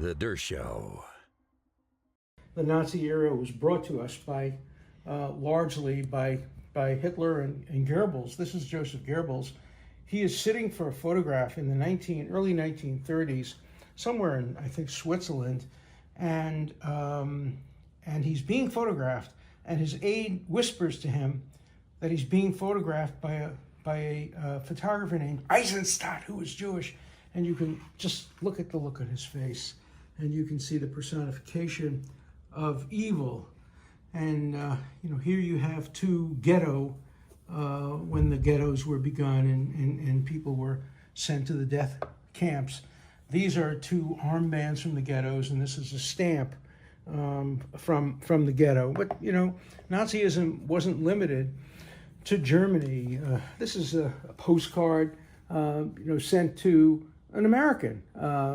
The Dershow. The Nazi era was brought to us by largely by Hitler and Goebbels. This is Joseph Goebbels. He is sitting for a photograph in the early 1930s, somewhere in, I think, Switzerland, and he's being photographed, and his aide whispers to him that he's being photographed by a photographer named Eisenstadt, who is Jewish. And you can just look at the look on his face, and you can see the personification of evil. And here you have two ghetto, when the ghettos were begun and people were sent to the death camps. These are two armbands from the ghettos, and this is a stamp from the ghetto. But Nazism wasn't limited to Germany. This is a postcard sent to an American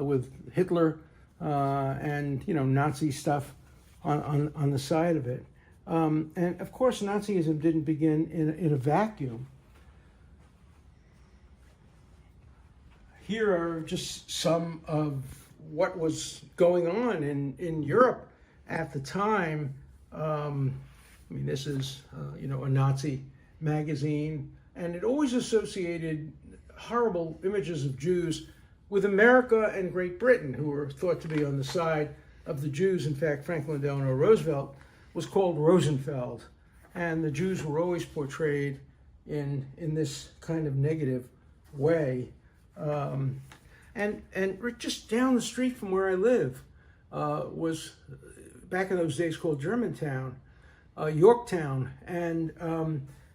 with Hitler and Nazi stuff on the side of it. And of course, Nazism didn't begin in a vacuum. Here are just some of what was going on in Europe at the time. This is a Nazi magazine, and it always associated horrible images of Jews with America and Great Britain, who were thought to be on the side of the Jews. In fact, Franklin Delano Roosevelt was called Rosenfeld, and the Jews were always portrayed in this kind of negative way. And just down the street from where I live was, back in those days, called Germantown, Yorktown, and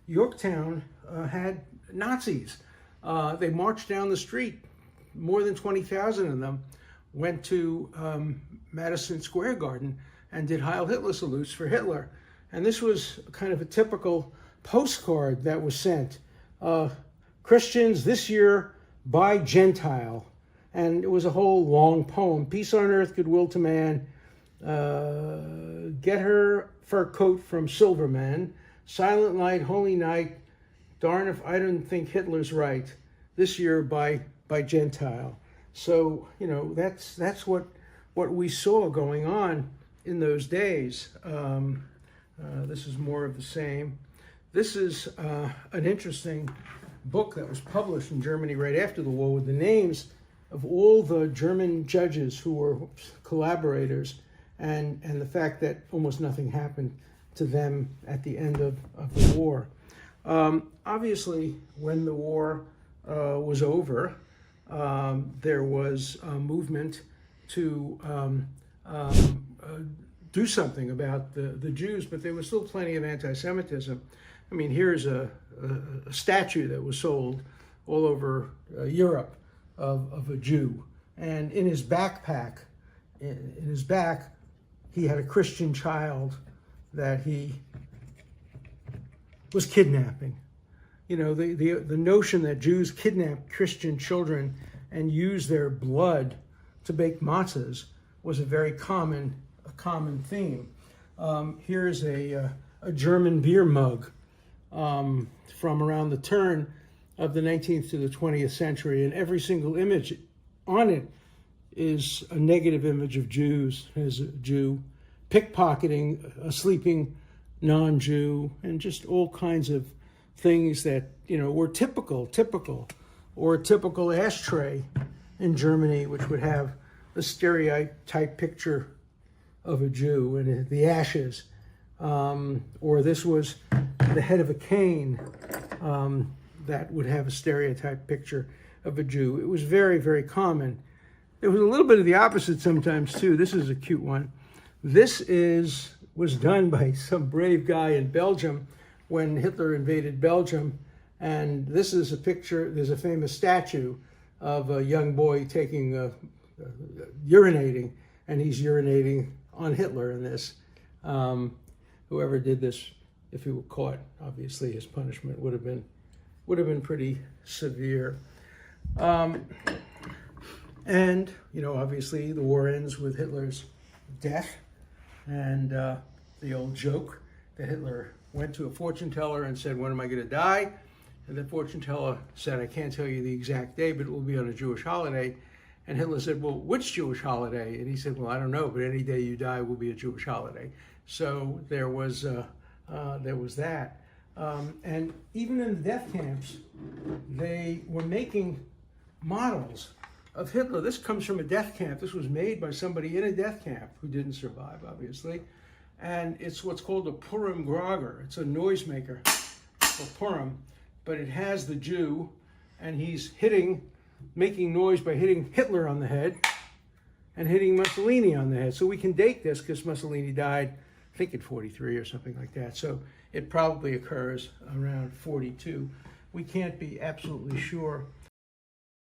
Yorktown had Nazis. They marched down the street. More than 20,000 of them went to Madison Square Garden and did Heil Hitler salutes for Hitler. And this was kind of a typical postcard that was sent. Christians this year by Gentile. And it was a whole long poem. Peace on earth, goodwill to man. Get her fur coat from Silverman. Silent night, holy night. Darn if I don't think Hitler's right. This year by Gentile. So, that's what we saw going on in those days. This is more of the same. This is an interesting book that was published in Germany right after the war with the names of all the German judges who were collaborators, and the fact that almost nothing happened to them at the end of the war. Obviously, when the war was over, there was a movement to do something about the Jews, but there was still plenty of anti-Semitism. Here's a statue that was sold all over Europe of a Jew, and in his backpack, in his back, he had a Christian child that he was kidnapping. The notion that Jews kidnapped Christian children and used their blood to bake matzahs was a very common theme. Here's a German beer mug from around the turn of the 19th to the 20th century, and every single image on it is a negative image of Jews, as a Jew pickpocketing a sleeping non-Jew, and just all kinds of things that were typical, or a typical ashtray in Germany, which would have a stereotype picture of a Jew and the ashes, or this was the head of a cane that would have a stereotype picture of a Jew. It was very, very common. There was a little bit of the opposite sometimes too. This is a cute one. This was done by some brave guy in Belgium when Hitler invaded Belgium. And this is a picture, there's a famous statue of a young boy urinating, and he's urinating on Hitler in this. Whoever did this, if he were caught, obviously his punishment would have been pretty severe. And, obviously the war ends with Hitler's death, and the old joke that Hitler went to a fortune teller and said, "When am I going to die?" And the fortune teller said, "I can't tell you the exact day, but it will be on a Jewish holiday." And Hitler said, well, which Jewish holiday? And he said, well, I don't know, but any day you die will be a Jewish holiday. So there was that. And even in the death camps, they were making models of Hitler. This comes from a death camp. This was made by somebody in a death camp who didn't survive, obviously. And it's what's called a Purim Grogger. It's a noisemaker for Purim, but it has the Jew, and he's making noise by hitting Hitler on the head and hitting Mussolini on the head. So we can date this because Mussolini died, I think, at 43 or something like that. So it probably occurs around 42. We can't be absolutely sure.